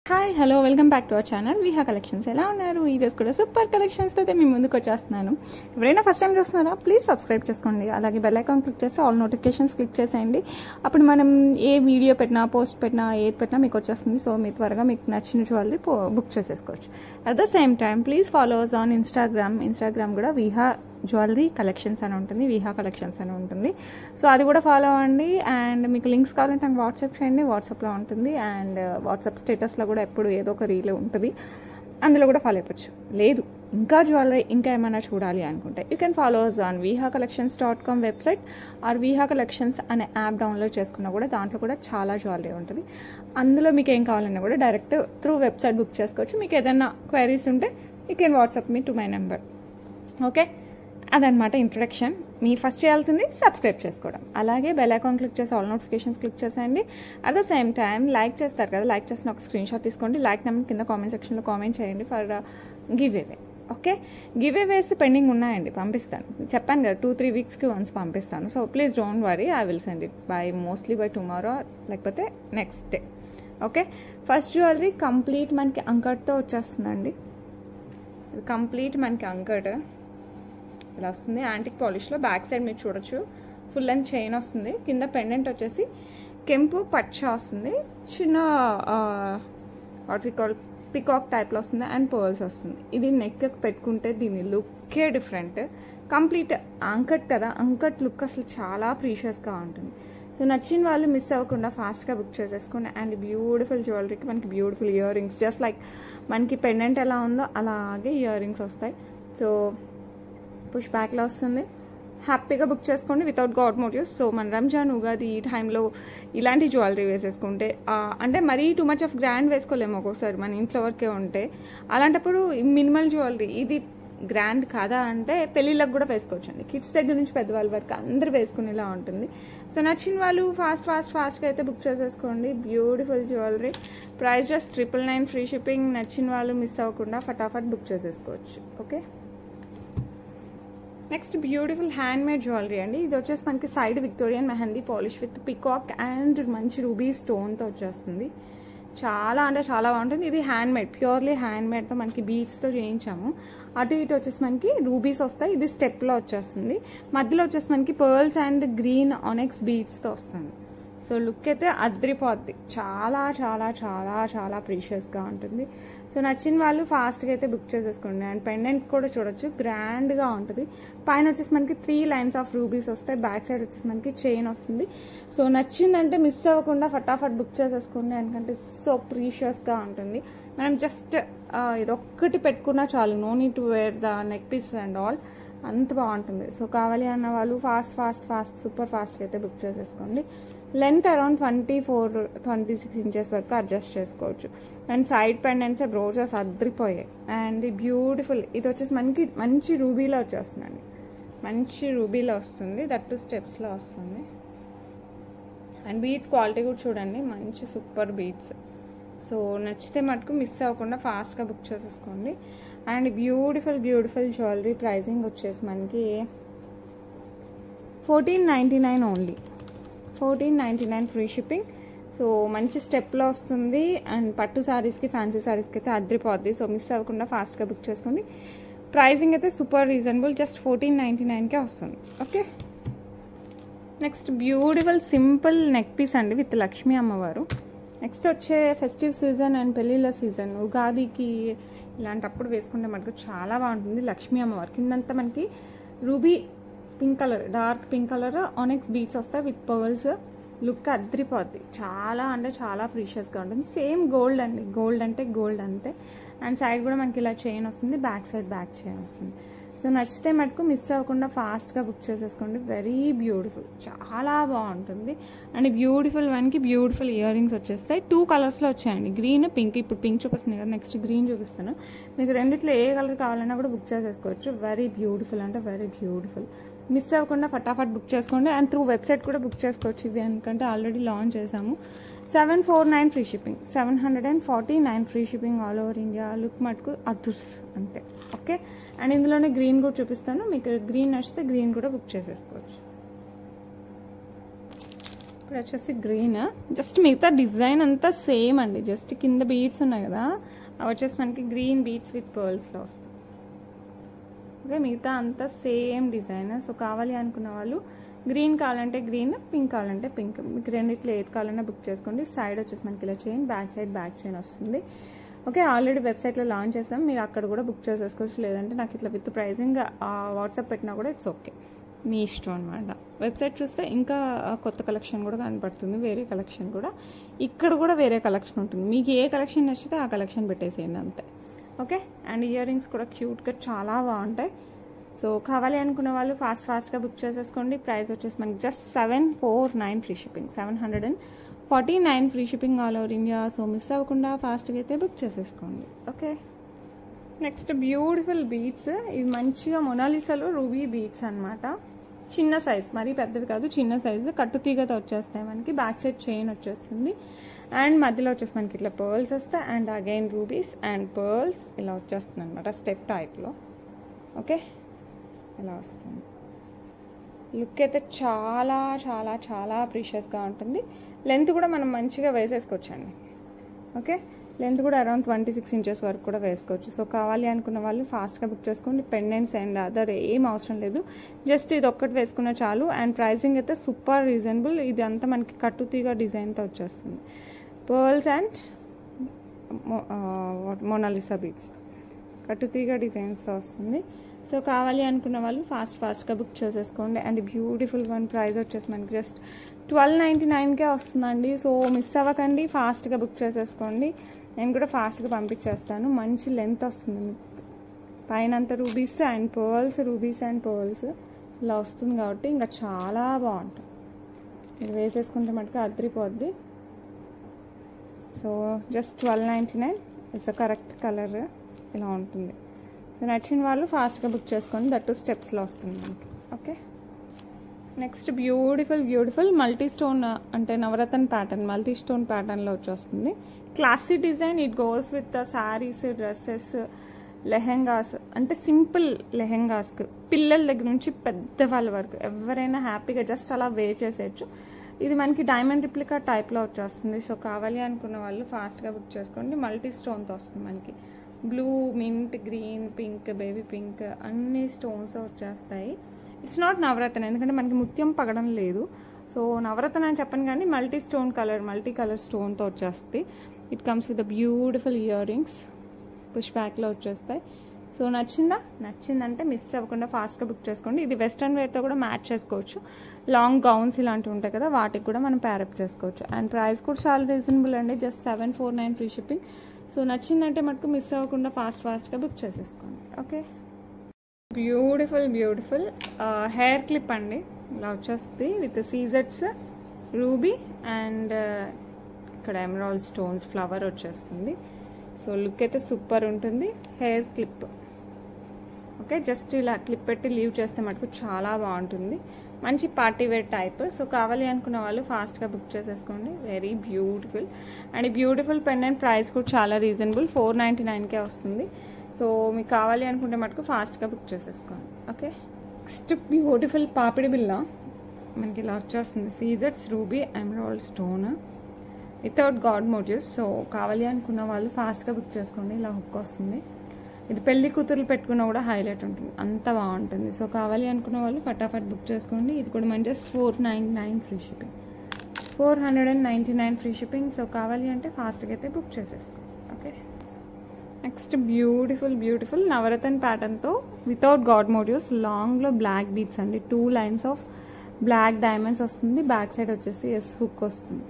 Hi hello welcome back to our channel Viha collections. ఎలా ఉన్నారు? ఈ రోజు కూడా సూపర్ కలెక్షన్స్తో అయితే మీ ముందుకు వచ్చేస్తున్నాను. ఎవరైనా ఫస్ట్ టైం చూస్తున్నారా ప్లీజ్ సబ్స్క్రైబ్ చేసుకోండి. అలాగే బెల్ ఐకాన్ క్లిక్ చేసి ఆల్ నోటిఫికేషన్స్ క్లిక్ చేసేయండి. అప్పుడు మనం ఏ వీడియో పెట్టినా పోస్ట్ పెట్టినా ఏది పెట్టినా మీకు వచ్చేస్తుంది. సో మీరు త్వరగా మీకు నచ్చిన జ్యువెలరీ బుక్ చేసేసుకోవచ్చు. At the same time please follow us on Instagram కూడా విహా జ్యువెలరీ కలెక్షన్స్ అని ఉంటుంది, విహా కలెక్షన్స్ అని ఉంటుంది. సో అది కూడా ఫాలో అవ్వండి. అండ్ మీకు లింక్స్ కావాలంటే నాకు వాట్సాప్ చేయండి, వాట్సాప్లో ఉంటుంది. అండ్ వాట్సాప్ స్టేటస్లో కూడా ఎప్పుడు ఏదో ఒక రీల్ ఉంటుంది, అందులో కూడా ఫాలో అయిపోవచ్చు. లేదు ఇంకా జ్యువెలరీ ఇంకా ఏమైనా చూడాలి అనుకుంటే you can follow us on vihacollections.com website or Viha collections అనే యాప్ డౌన్లోడ్ చేసుకున్నా కూడా దాంట్లో కూడా చాలా జ్యువెలరీ ఉంటుంది. అందులో మీకు ఏం కావాలన్నా కూడా డైరెక్ట్ త్రూ వెబ్సైట్ బుక్ చేసుకోవచ్చు. మీకు ఏదైనా క్వైరీస్ ఉంటే you can WhatsApp me to my number. Okay, అదనమాట ఇంట్రొడక్షన్. మీరు ఫస్ట్ చేయాల్సింది సబ్స్క్రైబ్ చేసుకోవడం, అలాగే బెల్ ఐకాన్ క్లిక్ చేసి ఆల్ నోటిఫికేషన్స్ క్లిక్ చేసేయండి. At the same time like చేస్తారు కదా, లైక్ చేసిన ఒక స్క్రీన్ షాట్ తీసుకోండి. లైక్ నెంబర్ కింద కామెంట్ సెక్షన్లో కామెంట్ చేయండి for giveaway. Okay, giveaways pending ఉన్నాయండి, పంపిస్తాను. చెప్పాను కదా 2-3 వీక్స్కి వన్స్ పంపిస్తాను. So please don't worry, I will send it mostly by tomorrow లేకపోతే next day. Okay, first jewellery complete మనకి అంకట్తో వచ్చేస్తుందండి. కంప్లీట్ మనకి అంకట్ ఇలా వస్తుంది, యాంటిక్ పాలిష్లో. బ్యాక్ సైడ్ మీరు చూడొచ్చు ఫుల్ లెంత్ చైన్ వస్తుంది. కింద పెండెంట్ వచ్చేసి కెంపు పచ్చ వస్తుంది, చిన్న వాట్ వి కాల్ పికాక్ టైప్లో వస్తుంది. అండ్ పర్ల్స్ వస్తుంది. ఇది నెక్ పెట్టుకుంటే దీని లుక్కే డిఫరెంట్. కంప్లీట్ అంకట్ కదా, అంకట్ లుక్ అసలు చాలా ప్రీషియస్గా ఉంటుంది. సో నచ్చిన వాళ్ళు మిస్ అవ్వకుండా ఫాస్ట్గా బుక్ చేసేసుకోండి. అండ్ బ్యూటిఫుల్ జ్యువెలరీకి మనకి beautiful ear rings, just like మనకి పెండెంట్ ఎలా ఉందో అలాగే ఇయర్ రింగ్స్ వస్తాయి. సో పుష్ బ్యాక్లో వస్తుంది. హ్యాపీగా బుక్ చేసుకోండి వితౌట్ గాడ్ మోటివ్స్. సో మన రంజాన్ ఉగాది ఈ టైంలో ఇలాంటి జ్యువెలరీ వేసేసుకుంటే అంటే మరీ టూ మచ్ ఆఫ్ గ్రాండ్ వేసుకోలేము ఒక్కోసారి, మన ఇంట్లో వరకే ఉంటే. అలాంటప్పుడు మినిమల్ జ్యువెలరీ ఇది గ్రాండ్ కాదా అంటే పెళ్ళిళ్ళకి కూడా వేసుకోవచ్చండి. కిడ్స్ దగ్గర నుంచి పెద్దవాళ్ళ వరకు అందరూ వేసుకునేలా ఉంటుంది. సో నచ్చిన వాళ్ళు ఫాస్ట్గా అయితే బుక్ చేసేసుకోండి. Beautiful jewellery, price just 999 free shipping. నచ్చిన వాళ్ళు మిస్ అవ్వకుండా ఫటాఫట్ బుక్ చేసేసుకోవచ్చు. Okay, next beautiful hand made jewellery అండి. ఇది వచ్చేసి మనకి side Victorian mehendi polish with peacock and మంచి రూబీ స్టోన్తో వచ్చేస్తుంది. చాలా అంటే చాలా బాగుంటుంది. ఇది హ్యాండ్ మేడ్, ప్యూర్లీ హ్యాండ్ మేడ్తో మనకి బీడ్స్తో చేయించాము. అటు ఇటు వచ్చేసి మనకి రూబీస్ వస్తాయి. ఇది స్టెప్లో వచ్చేస్తుంది. మధ్యలో వచ్చేసి మనకి పర్ల్స్ అండ్ గ్రీన్ ఆనెక్స్ బీడ్స్తో వస్తుంది. సో లుక్ అయితే అద్రిపోద్ది, చాలా చాలా చాలా చాలా ప్రీషియస్గా ఉంటుంది. సో నచ్చిన వాళ్ళు ఫాస్ట్గా అయితే బుక్ చేసేసుకోండి. అండ్ పెండెంట్ కూడా చూడొచ్చు, గ్రాండ్గా ఉంటుంది. పైన వచ్చేసి మనకి 3 లైన్స్ ఆఫ్ రూబీస్ వస్తాయి. బ్యాక్ సైడ్ వచ్చేసి మనకి చైన్ వస్తుంది. సో నచ్చిందంటే మిస్ అవ్వకుండా ఫటాఫట్ బుక్ చేసేసుకోండి, ఎందుకంటే సో ప్రీషియస్గా ఉంటుంది. మనం జస్ట్ ఇదొక్కటి పెట్టుకున్నా చాలు, no need to wear the neck piece and all, అంత బాగుంటుంది. సో కావాలి అన్న వాళ్ళు ఫాస్ట్ సూపర్ ఫాస్ట్గా అయితే బుక్ చేసేసుకోండి. లెంత్ అరౌండ్ 24-26 ఇంచెస్ వరకు అడ్జస్ట్ చేసుకోవచ్చు. అండ్ సైడ్ పెండెంట్స్ బ్రోచెస్ అద్రిపోయాయి. అండ్ బ్యూటిఫుల్, ఇది వచ్చేసి మనకి మంచి రూబీలో వచ్చేస్తుందండి. మంచి రూబీలో వస్తుంది, దట్ 2 స్టెప్స్లో వస్తుంది. అండ్ బీడ్స్ క్వాలిటీ కూడా చూడండి, మంచి సూపర్ బీడ్స్. సో నచ్చితే మటుకు మిస్ అవ్వకుండా ఫాస్ట్గా బుక్ చేసేసుకోండి. అండ్ బ్యూటిఫుల్ జ్యువెలరీ ప్రైజింగ్ వచ్చేసి మనకి 1499 ఓన్లీ, 1499 ఫ్రీ షిప్పింగ్. సో మంచి స్టెప్లో వస్తుంది. అండ్ పట్టు శారీస్కి ఫ్యాన్సీ శారీస్కి అయితే అద్రిపోద్ది. సో మిస్ అవ్వకుండా ఫాస్ట్గా బుక్ చేసుకోండి. ప్రైజింగ్ అయితే సూపర్ రీజనబుల్, జస్ట్ 1499కే వస్తుంది. Okay, next beautiful simple neck piece అండి విత్ లక్ష్మీ అమ్మవారు. నెక్స్ట్ వచ్చే ఫెస్టివ్ సీజన్ అండ్ పెళ్ళిళ్ళ సీజన్, ఉగాదికి ఇలాంటప్పుడు వేసుకుంటే మనకు చాలా బాగుంటుంది. లక్ష్మీ అమ్మవారి కిందంతా మనకి ruby pink colour, dark pink colour ఆనెక్స్ beads వస్తాయి విత్ పర్ల్స్. లుక్ అద్రిపోద్ది, చాలా అంటే చాలా ప్రీషియస్గా ఉంటుంది. సేమ్ గోల్డ్ అండి, గోల్డ్ అంటే గోల్డ్ అంతే. అండ్ సైడ్ కూడా మనకి ఇలా చైన్ వస్తుంది, బ్యాక్ సైడ్ బ్యాక్ చైన్ వస్తుంది. సో నచ్చితే మటుకు మిస్ అవ్వకుండా ఫాస్ట్గా బుక్ చేసేసుకోండి. వెరీ బ్యూటిఫుల్, చాలా బాగుంటుంది. అండ్ బ్యూటిఫుల్ వన్కి బ్యూటిఫుల్ ఇయర్ రింగ్స్ వచ్చేస్తాయి. 2 కలర్స్లో వచ్చాయండి, గ్రీన్ పింక్. ఇప్పుడు పింక్ చూపిస్తుంది కదా, నెక్స్ట్ గ్రీన్ చూపిస్తాను. మీకు రెండిట్లో ఏ కలర్ కావాలన్నా కూడా బుక్ చేసేసుకోవచ్చు. వెరీ బ్యూటిఫుల్ అంటే వెరీ బ్యూటిఫుల్. మిస్ అవ్వకుండా ఫటాఫట్ బుక్ చేసుకోండి. అండ్ త్రూ వెబ్సైట్ కూడా బుక్ చేసుకోవచ్చు. ఇవి ఎందుకంటే ఆల్రెడీ లాంచ్ చేసాము. 749 free shipping, 749 free shipping all over India. Look మటుకు అదుర్స్ అంతే. ఓకే, అండ్ ఇందులోనే గ్రీన్ కూడా చూపిస్తాను. మీకు గ్రీన్ నచ్చితే గ్రీన్ కూడా బుక్ చేసేసుకోవచ్చు. ఇప్పుడు వచ్చేసి గ్రీన్. జస్ట్ మిగతా డిజైన్ అంతా సేమ్ అండి, జస్ట్ కింద బీడ్స్ ఉన్నాయి కదా అవి వచ్చేసి మనకి గ్రీన్ బీడ్స్ విత్ పర్ల్స్లో వస్తుంది. ఓకే, మిగతా అంతా సేమ్ డిజైన్. సో కావాలి అనుకున్న వాళ్ళు గ్రీన్ కావాలంటే గ్రీన్, పింక్ కావాలంటే పింక్, మీకు రెండిట్లో ఏది కావాలన్నా బుక్ చేసుకోండి. సైడ్ వచ్చేసి మనకి ఇలా chain, back side back chain వస్తుంది. ఓకే, ఆల్రెడీ వెబ్సైట్లో లాంచ్ చేసాం, మీరు అక్కడ కూడా బుక్ చేసేసుకోవచ్చు. లేదంటే నాకు ఇట్లా విత్ ప్రైజింగ్ వాట్సాప్ పెట్టినా కూడా ఇట్స్ ఓకే, మీ ఇష్టం అనమాట. వెబ్సైట్ చూస్తే ఇంకా కొత్త కలెక్షన్ కూడా కనపడుతుంది, వేరే కలెక్షన్ కూడా. ఇక్కడ కూడా వేరే కలెక్షన్ ఉంటుంది, మీకు ఏ కలెక్షన్ నచ్చితే ఆ కలెక్షన్ పెట్టేసేయండి అంతే. ఓకే, అండ్ ఇయర్ రింగ్స్ కూడా క్యూట్గా చాలా బాగుంటాయి. సో కావాలి అనుకున్న వాళ్ళు ఫాస్ట్గా బుక్ చేసేసుకోండి. ప్రైస్ వచ్చేసి మనకి just 749 free shipping, 749 free shipping all over India. So miss అవ్వకుండా ఫాస్ట్గా అయితే బుక్ చేసేసుకోండి. Okay, next beautiful beads. ఇవి మంచిగా మొనాలిసాలో రూబీ బీడ్స్ అనమాట. చిన్న సైజ్, మరీ పెద్దవి కాదు, చిన్న సైజు. కట్టుతీగతో వచ్చేస్తాయి మనకి. బ్యాక్ సైడ్ చైన్ వచ్చేస్తుంది అండ్ మధ్యలో వచ్చేసి మనకి ఇట్లా పర్ల్స్ వస్తాయి and again rubies and pearls ఇలా వచ్చేస్తుంది అనమాట స్టెప్ టైప్లో. ఓకే, ఇలా వస్తుంది. లుక్ అయితే చాలా చాలా చాలా ప్రీషియస్గా ఉంటుంది. లెంత్ కూడా మనం మంచిగా వేసేసుకోవచ్చండి. ఓకే, లెంత్ కూడా అరౌండ్ 26 ఇంచెస్ వరకు కూడా వేసుకోవచ్చు. సో కావాలి అనుకున్న వాళ్ళు ఫాస్ట్గా బుక్ చేసుకోండి. పెండెంట్స్ అండ్ అదర్ ఏం అవసరం లేదు, జస్ట్ ఇది ఒక్కటి వేసుకున్న చాలు. అండ్ ప్రైసింగ్ అయితే సూపర్ రీజనబుల్. ఇది అంతా మనకి కట్టుతీగా డిజైన్తో వచ్చేస్తుంది. పర్ల్స్ అండ్ మోనాలిసా బీడ్స్ కట్టుతీగా డిజైన్స్తో వస్తుంది. సో కావాలి అనుకున్న వాళ్ళు ఫాస్ట్గా బుక్ చేసేసుకోండి. అండ్ బ్యూటిఫుల్ వన్ ప్రైస్ వచ్చేసి మనకి జస్ట్ 1299కే వస్తుందండి. సో మిస్ అవ్వకండి, ఫాస్ట్గా బుక్ చేసేసుకోండి. నేను కూడా ఫాస్ట్గా పంపించేస్తాను. మంచి లెంత్ వస్తుంది మీకు. పైన అంతా rubies and pearls, rubies and pearls ఇలా వస్తుంది కాబట్టి ఇంకా చాలా బాగుంటుంది. మీరు వేసేసుకుంటే మటుకు అదిరిపోద్ది. So just 1299 is the correct colour. ఇలా ఉంటుంది. సో నచ్చిన వాళ్ళు ఫాస్ట్గా బుక్ చేసుకోండి. దట్టు స్టెప్స్లో వస్తుంది మనకి. Okay, next beautiful multi stone అంటే నవరత్న ప్యాటర్న్, మల్టీ స్టోన్ ప్యాటర్న్లో వచ్చేస్తుంది. Classy design. It goes with saris, dresses, lehengas. అంటే సింపుల్ లెహెంగాస్కి పిల్లల దగ్గర నుంచి పెద్దవాళ్ళ వరకు ఎవరైనా హ్యాపీగా జస్ట్ అలా వేర్ చేసేయచ్చు. ఇది మనకి డైమండ్ రిప్లికా టైప్లో వచ్చేస్తుంది. సో కావాలి అనుకున్న వాళ్ళు ఫాస్ట్గా బుక్ చేసుకోండి. మల్టీ స్టోన్తో వస్తుంది మనకి. Blue, mint, green, pink, baby pink అన్ని స్టోన్స్ వచ్చేస్తాయి. ఇట్స్ నాట్ నవరత్న, ఎందుకంటే మనకి ముత్యం పగడం లేదు. సో నవరత్న అని చెప్పను కానీ మల్టీ కలర్ స్టోన్తో వచ్చేస్తుంది. It comes with beautiful earrings, push బ్యాక్లో వచ్చేస్తాయి. సో నచ్చిందంటే మిస్ అవ్వకుండా ఫాస్ట్గా బుక్ చేసుకోండి. ఇది వెస్ట్రన్ వేర్తో కూడా మ్యాచ్ చేసుకోవచ్చు. లాంగ్ గౌన్స్ ఇలాంటివి ఉంటాయి కదా, వాటికి కూడా మనం ప్యారప్ చేసుకోవచ్చు. అండ్ ప్రైస్ కూడా చాలా రీజనబుల్ అండి, జస్ట్ 749 ఫ్రీ షిప్పింగ్. సో నచ్చిందంటే మటుకు మిస్ అవ్వకుండా ఫాస్ట్గా బుక్ చేసేసుకోండి. ఓకే, బ్యూటిఫుల్ హెయిర్ క్లిప్ అండి. ఇలా వచ్చేస్తుంది విత్ సీజెట్స్, రూబీ అండ్ ఇక్కడ ఎమరాల్డ్ స్టోన్స్ ఫ్లవర్ వచ్చేస్తుంది. సో లుక్ అయితే సూపర్ ఉంటుంది. Hair clip. ఓకే, జస్ట్ ఇలా క్లిప్ పెట్టి లీవ్ చేస్తే మటుకు చాలా బాగుంటుంది. మంచి పార్టీ వేర్ టైప్. సో కావాలి అనుకున్న వాళ్ళు ఫాస్ట్గా బుక్ చేసేసుకోండి. Very beautiful. And beautiful pendant price కూడా చాలా రీజనబుల్, 499కే వస్తుంది. సో మీకు కావాలి అనుకుంటే మటుకు ఫాస్ట్గా బుక్ చేసేసుకోండి. ఓకే, నెక్స్ట్ బ్యూటిఫుల్ పాపిడి బిల్ల మనకి ఇలా వచ్చేస్తుంది. సీజెట్స్, ruby, emerald stone without God motifs. So కావాలి అనుకున్న వాళ్ళు ఫాస్ట్గా బుక్ చేసుకోండి. ఇలా హుక్ వస్తుంది. ఇది పెళ్లి కూతుర్లు పెట్టుకున్నా కూడా హైలైట్ ఉంటుంది, అంత బాగుంటుంది. సో కావాలి అనుకున్న వాళ్ళు ఫటాఫట్ బుక్ చేసుకోండి. ఇది కూడా మన just 499 free shipping, 499 free shipping. So కావాలి అంటే ఫాస్ట్గా అయితే బుక్ చేసేసుకోండి. ఓకే, నెక్స్ట్ బ్యూటిఫుల్ నవరత్న ప్యాటర్న్తో వితౌట్ గాడ్ మోటివ్స్, లాంగ్లో బ్లాక్ బీడ్స్ అండి. 2 లైన్స్ ఆఫ్ బ్లాక్ డైమండ్స్ వస్తుంది. బ్యాక్ సైడ్ వచ్చేసి హుక్ వస్తుంది.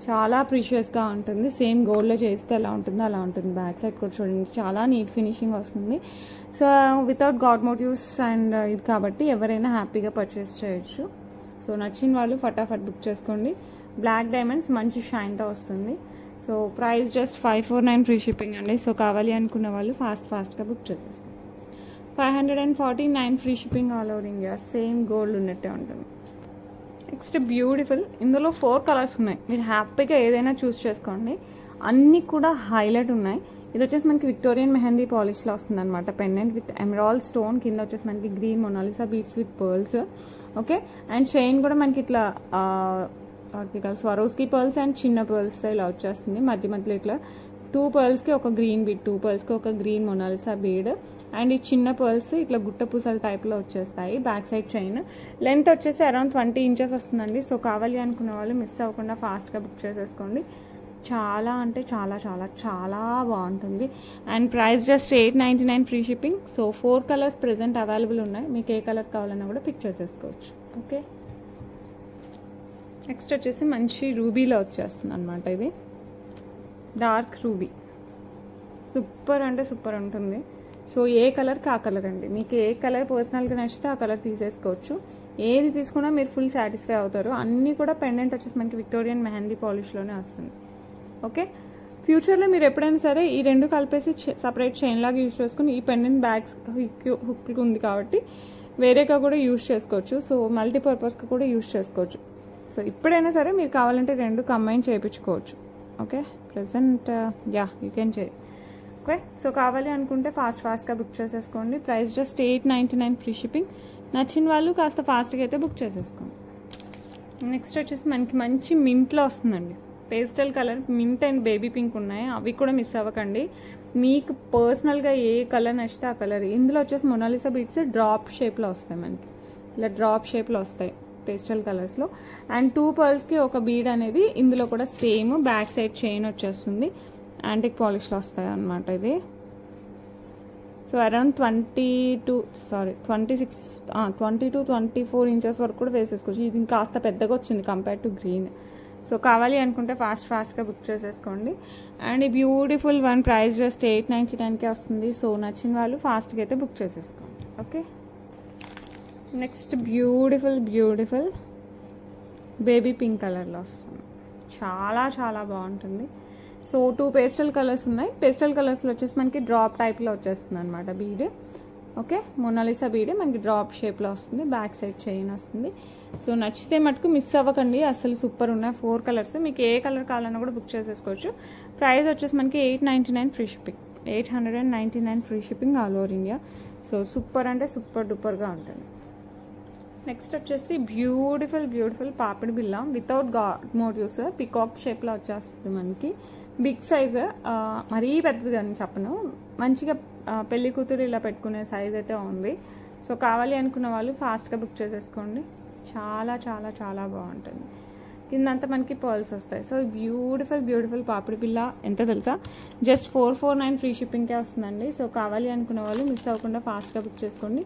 చాలా ప్రీషియస్గా ఉంటుంది. సేమ్ గోల్డ్లో చేస్తే ఎలా ఉంటుందో అలా ఉంటుంది. బ్యాక్ సైడ్ కూడా చూడండి, చాలా నీట్ ఫినిషింగ్ వస్తుంది. So without God motifs and ఇది కాబట్టి ఎవరైనా హ్యాపీగా పర్చేస్ చేయొచ్చు. సో నచ్చిన వాళ్ళు ఫటాఫట్ బుక్ చేసుకోండి. బ్లాక్ డైమండ్స్ మంచి షైన్తో వస్తుంది. So price just 549 free shipping అండి. సో కావాలి అనుకున్న వాళ్ళు ఫాస్ట్గా బుక్ చేసేసుకోండి. 549 free shipping all over India. Same gold ఉన్నట్టే ఉంటుంది. Next beautiful. ఇందులో 4 కలర్స్ ఉన్నాయి, మీరు హ్యాపీగా ఏదైనా చూస్ చేసుకోండి. అన్నీ కూడా హైలైట్ ఉన్నాయి. ఇది వచ్చేసి మనకి విక్టోరియన్ మెహందీ పాలిష్లో వస్తుంది అనమాట. పెండెంట్ విత్ ఎమరాల్డ్ స్టోన్, కింద వచ్చేసి మనకి green Mona Lisa beads with pearls. Okay, and chain కూడా మనకి ఇట్లా స్వరోస్కి పర్ల్స్ అండ్ చిన్న పర్ల్స్తో ఇలా వచ్చేస్తుంది. మధ్య మధ్యలో ఇట్లా 2 పర్ల్స్కి ఒక గ్రీన్ బీడ్, 2 పర్ల్స్కి ఒక గ్రీన్ మొనాలిసా బీడ్ అండ్ ఈ చిన్న పర్ల్స్ ఇట్లా గుట్ట పూసల టైప్లో వచ్చేస్తాయి. బ్యాక్ సైడ్ చైన్ లెంత్ వచ్చేసి అరౌండ్ 20 ఇంచెస్ వస్తుందండి. సో కావాలి అనుకున్న వాళ్ళు మిస్ అవ్వకుండా ఫాస్ట్గా బుక్ చేసేసుకోండి. చాలా అంటే చాలా చాలా చాలా బాగుంటుంది. And price just 899 free shipping. So 4 colours present available ఉన్నాయి. మీకు ఏ కలర్ కావాలన్నా కూడా పిక్ చేసేసుకోవచ్చు. ఓకే, నెక్స్ట్ వచ్చేసి మంచి రూబీలో వచ్చేస్తుంది అనమాట. ఇది డార్క్ రూబీ, సూపర్ అంటే సూపర్ ఉంటుంది. సో ఏ కలర్కి ఆ కలర్ అండి. మీకు ఏ కలర్ పర్సనల్గా నచ్చితే ఆ కలర్ తీసేసుకోవచ్చు. ఏది తీసుకున్నా మీరు ఫుల్ సాటిస్ఫై అవుతారు. అన్నీ కూడా పెండెంట్ వచ్చేసి మనకి విక్టోరియన్ మెహందీ పాలిష్లోనే వస్తుంది. ఓకే, ఫ్యూచర్లో మీరు ఎప్పుడైనా సరే ఈ రెండు కలిపేసి సపరేట్ చైన్ లాగా యూజ్ చేసుకుని ఈ పెండెంట్ బ్యాగ్స్ హుక్ ఉంది కాబట్టి వేరేగా కూడా యూజ్ చేసుకోవచ్చు. సో మల్టీపర్పస్గా కూడా యూజ్ చేసుకోవచ్చు. సో ఇప్పుడైనా సరే మీరు కావాలంటే రెండు కంబైన్ చేయించుకోవచ్చు. ఓకే, ప్రెసెంట్ యూ కెన్ చేయి. ఓకే, సో కావాలి అనుకుంటే ఫాస్ట్గా బుక్ చేసేసుకోండి. Price just 899 free shipping. నచ్చిన వాళ్ళు కాస్త ఫాస్ట్గా అయితే బుక్ చేసేసుకోండి. నెక్స్ట్ వచ్చేసి మనకి మంచి మింట్లో వస్తుందండి. Pastel colour mint and baby pink ఉన్నాయి. అవి కూడా మిస్ అవ్వకండి. మీకు పర్సనల్గా ఏ కలర్ నచ్చితే ఆ కలర్. ఇందులో వచ్చేసి మొనాలిసా బీడ్స్ డ్రాప్ షేప్లో వస్తాయి. మనకి ఇలా డ్రాప్ షేప్లో వస్తాయి పేస్టల్ కలర్స్లో. అండ్ 2 పర్ల్స్కి ఒక బీడ్ అనేది ఇందులో కూడా సేమ్ బ్యాక్ సైడ్ చైన్ వచ్చేస్తుంది. యాంటిక్ పాలిష్లో వస్తాయి అన్నమాట ఇది. సో అరౌండ్ 20 to 24 ఇంచెస్ వరకు కూడా వేసేసుకోవచ్చు. ఇది కాస్త పెద్దగా వచ్చింది కంపేర్ టు గ్రీన్. సో కావాలి అనుకుంటే ఫాస్ట్గా బుక్ చేసేసుకోండి. అండ్ ఈ బ్యూటిఫుల్ వన్ ప్రైస్ జస్ట్ 899కే వస్తుంది. సో నచ్చిన వాళ్ళు ఫాస్ట్గా అయితే బుక్ చేసేసుకోండి. Okay, next beautiful baby pink కలర్లో వస్తుంది. చాలా చాలా బాగుంటుంది. సో 2 పేస్టల్ కలర్స్ ఉన్నాయి. పేస్టల్ కలర్స్లో వచ్చేసి మనకి డ్రాప్ టైప్లో వచ్చేస్తుంది అనమాట బీడ్. ఓకే, మొనాలిసా బీడ్ మనకి డ్రాప్ షేప్లో వస్తుంది. బ్యాక్ సైడ్ చైన్ వస్తుంది. సో నచ్చితే మటుకు మిస్ అవ్వకండి. అసలు సూపర్ ఉన్నాయి 4 కలర్స్. మీకు ఏ కలర్ కావాలన్నా కూడా బుక్ చేసేసుకోవచ్చు. ప్రైస్ వచ్చేసి మనకి 899 free shipping. 899 free shipping all over India. So super అంటే సూపర్ డూపర్గా ఉంటుంది. నెక్స్ట్ వచ్చేసి బ్యూటిఫుల్ పాపిడి బిల్ల వితౌట్ గాడ్ మోటివ్స్ పికాక్ షేప్లో వచ్చేస్తుంది. మనకి బిగ్ సైజ్, మరీ పెద్దది అని చెప్పను, మంచిగా పెళ్లి కూతురు ఇలా పెట్టుకునే సైజ్ అయితే ఉంది. సో కావాలి అనుకున్న వాళ్ళు ఫాస్ట్గా బుక్ చేసేసుకోండి. చాలా చాలా చాలా బాగుంటుంది. కిందంతా మనకి పర్ల్స్ వస్తాయి. సో బ్యూటిఫుల్ పాపిడి బిల్ల ఎంత తెలుసా, జస్ట్ 449 ఫ్రీ షిప్పింగ్కే వస్తుందండి. సో కావాలి అనుకున్న వాళ్ళు మిస్ అవ్వకుండా ఫాస్ట్గా బుక్ చేసుకోండి.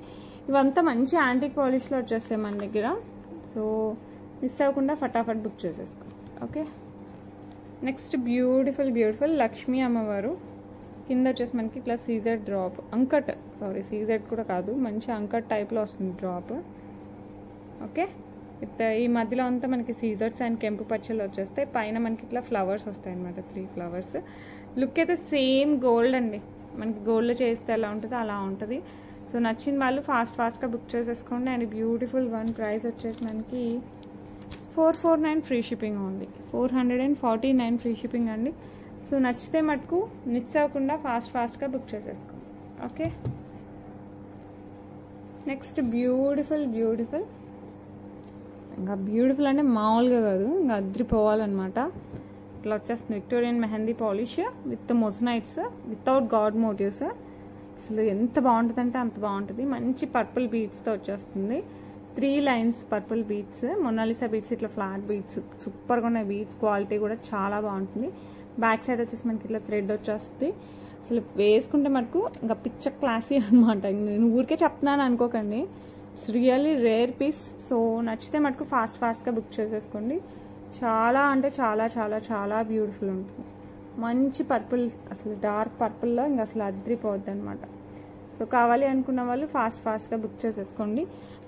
ఇవంతా మంచి యాంటిక్ పాలిష్లో వచ్చేస్తాయి మన దగ్గర. సో మిస్ అవ్వకుండా ఫటాఫట్ బుక్ చేసేసుకోండి. ఓకే, నెక్స్ట్ బ్యూటిఫుల్ లక్ష్మీ అమ్మవారు. కింద వచ్చేసి మనకి ఇట్లా సీజెడ్ డ్రాప్ సీజెడ్ కూడా కాదు, మంచి అంకట్ టైప్లో వస్తుంది డ్రాప్. ఓకే, ఈ మధ్యలో అంతా మనకి సీజర్స్ అండ్ కెంపు పచ్చలు వచ్చేస్తాయి. పైన మనకి ఇట్లా ఫ్లవర్స్ వస్తాయి అనమాట, 3 ఫ్లవర్స్. లుక్ అయితే సేమ్ గోల్డ్ అండి. మనకి గోల్డ్లో చేస్తే ఎలా ఉంటుందో అలా ఉంటుంది. సో నచ్చిన వాళ్ళు ఫాస్ట్గా బుక్ చేసేసుకోండి. అండ్ బ్యూటిఫుల్ వన్ ప్రైస్ వచ్చేసి మనకి 449 ఫ్రీ షిప్పింగ్ ఉంది. 449 ఫ్రీ షిప్పింగ్ అండి. సో నచ్చితే మటుకు మిస్ అవ్వకుండా ఫాస్ట్గా బుక్ చేసేసుకోండి. ఓకే, నెక్స్ట్ బ్యూటిఫుల్ ఇంకా బ్యూటిఫుల్ అంటే మామూలుగా కాదు, ఇంకా అద్రిపోవాలన్నమాట. ఇట్లా వచ్చేస్తుంది Victorian mehendi polish with moissanites without God motifs. అసలు ఎంత బాగుంటుంది అంటే అంత బాగుంటుంది. మంచి పర్పుల్ బీడ్స్తో వచ్చేస్తుంది. 3 lines purple beads, Mona Lisa beads, ఇట్లా ఫ్లాట్ బీడ్స్. సూపర్గా ఉన్నాయి బీడ్స్. క్వాలిటీ కూడా చాలా బాగుంటుంది. బ్యాక్ సైడ్ వచ్చేసి మనకి ఇట్లా థ్రెడ్ వచ్చేస్తుంది. అసలు వేసుకుంటే మటుకు ఇంకా పిచ్చ క్లాసీ అనమాట. నేను ఊరికే చెప్తున్నాను అనుకోకండి, it's really rare piece. So నచ్చితే మటుకు ఫాస్ట్గా బుక్ చేసేసుకోండి. చాలా అంటే చాలా చాలా చాలా బ్యూటిఫుల్ ఉంటుంది. మంచి పర్పుల్, అసలు డార్క్ పర్పుల్లో ఇంకా అసలు అద్రిపోద్ది అనమాట. సో కావాలి అనుకున్న వాళ్ళు ఫాస్ట్గా బుక్ చేసేసుకోండి.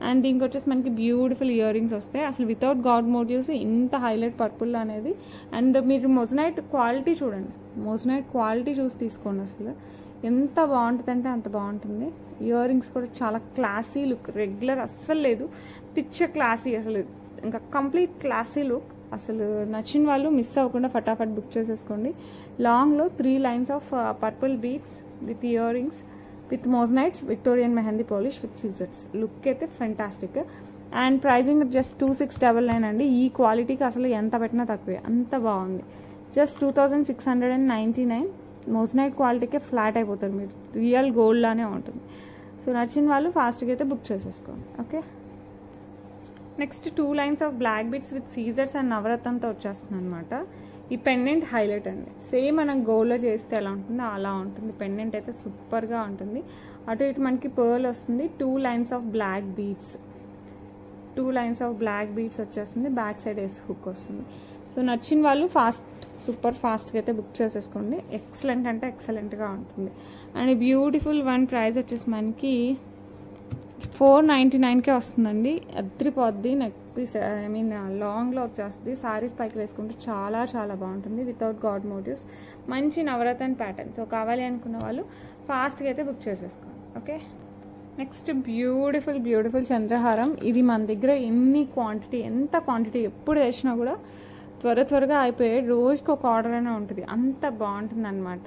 అండ్ దీనికి వచ్చేసి మనకి బ్యూటిఫుల్ ఇయర్ రింగ్స్ వస్తాయి. అసలు వితౌట్ గాడ్ మోటివ్స్ ఇంత హైలైట్ పర్పుల్ అనేది. అండ్ మీరు మొజనైట్ క్వాలిటీ చూడండి, మొజనైట్ క్వాలిటీ చూసి తీసుకోండి. అసలు ఎంత బాగుంటుంది అంటే అంత బాగుంటుంది. ఇయర్ రింగ్స్ కూడా చాలా క్లాసీ లుక్, రెగ్యులర్ అస్సలు లేదు, పిచ్చ క్లాసీ. అసలు ఇంకా కంప్లీట్ క్లాసీ లుక్. అసలు నచ్చిన వాళ్ళు మిస్ అవ్వకుండా ఫటాఫట్ బుక్ చేసేసుకోండి. లాంగ్లో 3 lines of purple beads with earrings with moissanites Victorian mehendi polish with సీజర్స్. లుక్ అయితే ఫెంటాస్టిక్. అండ్ ప్రైజింగ్ జస్ట్ 2699 అండి. ఈ క్వాలిటీకి అసలు ఎంత పెట్టినా తక్కువే, అంత బాగుంది. జస్ట్ 2699. మోజనైట్ క్వాలిటీకే ఫ్లాట్ అయిపోతుంది, మీరు రియల్ గోల్డ్ లానే ఉంటుంది. సో నచ్చిన వాళ్ళు ఫాస్ట్గా అయితే బుక్ చేసేసుకోండి. Okay, next 2 lines of black beads with సీజర్స్ అండ్ నవరత్నంతో వచ్చేస్తుంది అనమాట. ఈ పెండెంట్ హైలైట్ అండి. సేమ్ మనం గోల్డ్లో చేస్తే ఎలా ఉంటుందో అలా ఉంటుంది. పెండెంట్ అయితే సూపర్గా ఉంటుంది. అటు ఇటు మనకి పర్ల్ వస్తుంది. 2 lines of black beads, 2 lines of black beads వచ్చేస్తుంది. బ్యాక్ సైడ్ వేసి హుక్ వస్తుంది. సో నచ్చిన వాళ్ళు సూపర్ ఫాస్ట్గా అయితే బుక్ చేసేసుకోండి. ఎక్సలెంట్ అంటే ఎక్సలెంట్గా ఉంటుంది. అండ్ బ్యూటిఫుల్ వన్ ప్రైస్ వచ్చేసి మనకి 499కే వస్తుందండి. అద్రిపోద్ది. నెక్ పీస్ లాంగ్లో వచ్చేస్తుంది. సారీస్ పైకి వేసుకుంటే చాలా చాలా బాగుంటుంది. వితౌట్ గాడ్ మోటివ్స్, మంచి నవరత్న ప్యాటర్న్. సో కావాలి అనుకున్న వాళ్ళు ఫాస్ట్గా అయితే బుక్ చేసేసుకోండి. ఓకే, నెక్స్ట్ బ్యూటిఫుల్ చంద్రహారం. ఇది మన దగ్గర ఎంత క్వాంటిటీ ఎప్పుడు వేసినా కూడా త్వరగా అయిపోయే, రోజుకి ఒక ఆర్డర్ అయినా ఉంటుంది. అంత బాగుంటుంది అనమాట.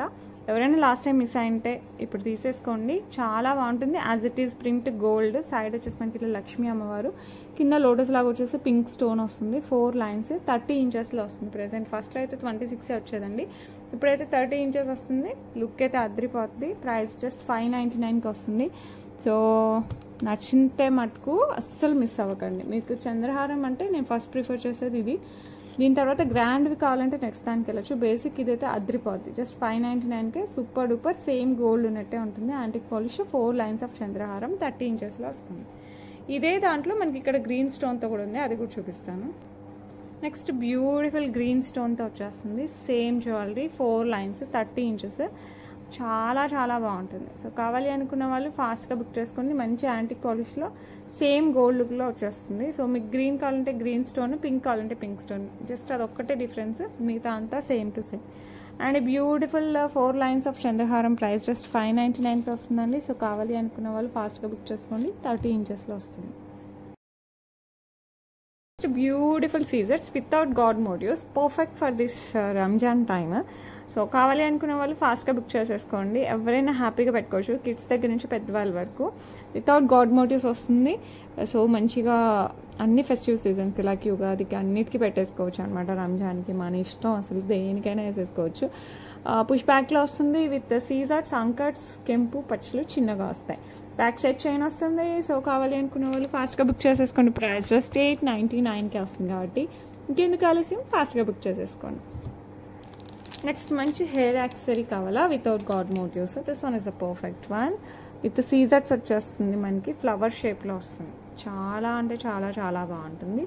ఎవరైనా లాస్ట్ టైం మిస్ అయింటే ఇప్పుడు తీసేసుకోండి. చాలా బాగుంటుంది. As it is print gold. Side వచ్చేసి మనకి ఇట్లా లక్ష్మీ అమ్మవారు, కింద లోటస్ లాగా వచ్చేసి పింక్ స్టోన్ వస్తుంది. 4 లైన్స్ 30 ఇంచెస్లో వస్తుంది. ప్రెసెంట్ ఫస్ట్ అయితే 26 వచ్చేదండి, ఇప్పుడైతే 30 ఇంచెస్ వస్తుంది. లుక్ అయితే అద్రిపోతుంది. ప్రైస్ జస్ట్ 599కి వస్తుంది. సో నచ్చింటే మటుకు అస్సలు మిస్ అవ్వకండి. మీకు చంద్రహారం అంటే నేను ఫస్ట్ ప్రిఫర్ చేసేది ఇది. దీని తర్వాత గ్రాండ్వి కావాలంటే నెక్స్ట్ దానికి వెళ్ళచ్చు. బేసిక్ ఇదైతే అద్రిపోద్ది. జస్ట్ 599కే సూపర్ డూపర్ సేమ్ గోల్డ్ ఉన్నట్టే ఉంటుంది. యాంటిక్ పాలిష్, 4 లైన్స్ ఆఫ్ చంద్రహారం 30 ఇంచెస్లో వస్తుంది. ఇదే దాంట్లో మనకి ఇక్కడ గ్రీన్ స్టోన్తో కూడా ఉంది, అది కూడా చూపిస్తాను. నెక్స్ట్ బ్యూటిఫుల్ గ్రీన్ స్టోన్తో వచ్చేస్తుంది. Same jewellery, 4 lines 30 inches. చాలా చాలా బాగుంటుంది. సో కావాలి అనుకున్న వాళ్ళు ఫాస్ట్గా బుక్ చేసుకోండి. మంచి యాంటిక్ పాలిష్లో సేమ్ గోల్డ్ లుక్లో వచ్చేస్తుంది. సో మీకు గ్రీన్ కావాలంటే గ్రీన్ స్టోన్, పింక్ కావాలంటే పింక్ స్టోన్, జస్ట్ అదొక్కటే డిఫరెన్స్, మిగతా అంతా same to same. And beautiful 4 lines of చంద్రహారం. ప్రైస్ జస్ట్ 599కి వస్తుందండి. సో కావాలి అనుకున్న వాళ్ళు ఫాస్ట్గా బుక్ చేసుకోండి. 30 ఇంచెస్లో వస్తుంది. బ్యూటిఫుల్ సీజర్స్ without God motifs, perfect for this Ramzan time. So కావాలి అనుకునే వాళ్ళు ఫాస్ట్గా బుక్ చేసేసుకోండి. ఎవరైనా హ్యాపీగా పెట్టుకోవచ్చు, కిడ్స్ దగ్గర నుంచి పెద్దవాళ్ళ వరకు. వితౌట్ గాడ్ మోటివ్స్ వస్తుంది. సో మంచిగా అన్ని ఫెస్టివ్ సీజన్స్కి, లైక్ యుగాదికి అన్నిటికీ పెట్టేసుకోవచ్చు అనమాట. రంజాన్కి మన ఇష్టం, అసలు దేనికైనా వేసేసుకోవచ్చు. పుష్ బ్యాక్లో వస్తుంది విత్ సీజర్స్, అంకట్స్, కెంపు పచ్చలు చిన్నగా వస్తాయి. బ్యాక్ సైడ్ చైన్ వస్తుంది. సో కావాలి అనుకునే వాళ్ళు ఫాస్ట్గా బుక్ చేసేసుకోండి. ప్రైస్ జస్ట్ 899కే వస్తుంది కాబట్టి ఇంకెందుకు ఆలస్యం, ఫాస్ట్గా బుక్ చేసేసుకోండి. నెక్స్ట్ మంచి హెయిర్ యాక్సెసరీ కావాలా without God motifs, this one is the perfect one. With సీజర్స్ వచ్చేస్తుంది, మనకి ఫ్లవర్ షేప్లో వస్తుంది. చాలా అంటే చాలా చాలా బాగుంటుంది.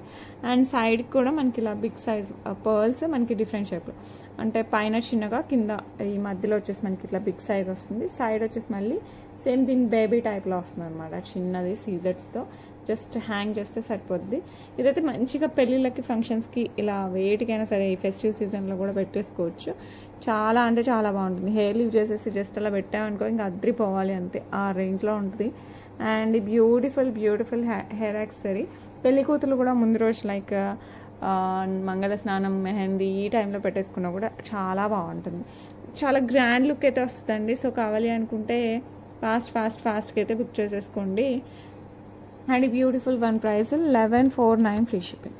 అండ్ సైడ్కి కూడా మనకి ఇలా బిగ్ సైజ్ పర్ల్స్, మనకి డిఫరెంట్ షేప్లో, అంటే పైన చిన్నగా, కింద ఈ మధ్యలో వచ్చేసి మనకి ఇట్లా బిగ్ సైజ్ వస్తుంది. సైడ్ వచ్చేసి మళ్ళీ సేమ్ దీని బేబీ టైప్లో వస్తుంది అనమాట, చిన్నది సీజర్స్తో. జస్ట్ హ్యాంగ్ చేస్తే సరిపోద్ది. ఇదైతే మంచిగా పెళ్ళిళ్ళకి, ఫంక్షన్స్కి, ఇలా వేటికైనా సరే ఈ ఫెస్టివ్ సీజన్లో కూడా పెట్టేసుకోవచ్చు. చాలా అంటే చాలా బాగుంటుంది. హెయిర్ లీవ్ చేసేసి జస్ట్ అలా పెట్టామనుకో ఇంకా అద్రిపోవాలి అంతే, ఆ రేంజ్లో ఉంటుంది. And beautiful hair accessory. పెళ్లి కూతురు కూడా ముందు రోజు లైక్ మంగళ స్నానం, మెహందీ ఈ టైంలో పెట్టేసుకున్నా కూడా చాలా బాగుంటుంది. చాలా గ్రాండ్ లుక్ అయితే వస్తుందండి. సో కావాలి అనుకుంటే ఫాస్ట్గా అయితే బుక్ చేసేసుకోండి. And beautiful one price 1149 free shipping,